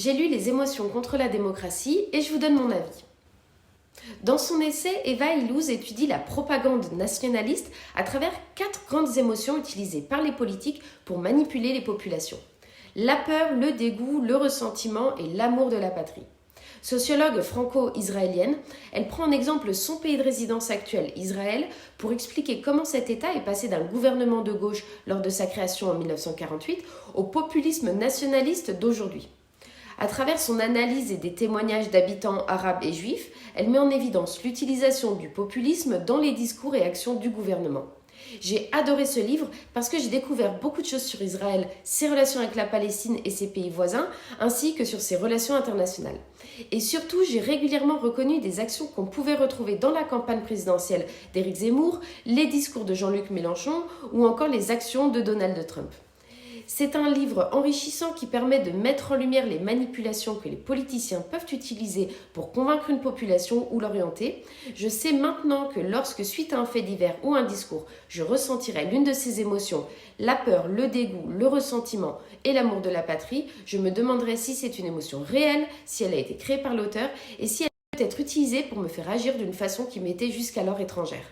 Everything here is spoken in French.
J'ai lu Les émotions contre la démocratie et je vous donne mon avis. Dans son essai, Eva Illouz étudie la propagande nationaliste à travers 4 grandes émotions utilisées par les politiques pour manipuler les populations. La peur, le dégoût, le ressentiment et l'amour de la patrie. Sociologue franco-israélienne, elle prend en exemple son pays de résidence actuel, Israël, pour expliquer comment cet État est passé d'un gouvernement de gauche lors de sa création en 1948 au populisme nationaliste d'aujourd'hui. À travers son analyse et des témoignages d'habitants arabes et juifs, elle met en évidence l'utilisation du populisme dans les discours et actions du gouvernement. J'ai adoré ce livre parce que j'ai découvert beaucoup de choses sur Israël, ses relations avec la Palestine et ses pays voisins, ainsi que sur ses relations internationales. Et surtout, j'ai régulièrement reconnu des actions qu'on pouvait retrouver dans la campagne présidentielle d'Éric Zemmour, les discours de Jean-Luc Mélenchon ou encore les actions de Donald Trump. C'est un livre enrichissant qui permet de mettre en lumière les manipulations que les politiciens peuvent utiliser pour convaincre une population ou l'orienter. Je sais maintenant que lorsque, suite à un fait divers ou un discours, je ressentirai l'une de ces émotions, la peur, le dégoût, le ressentiment et l'amour de la patrie, je me demanderai si c'est une émotion réelle, si elle a été créée par l'auteur et si elle peut être utilisée pour me faire agir d'une façon qui m'était jusqu'alors étrangère.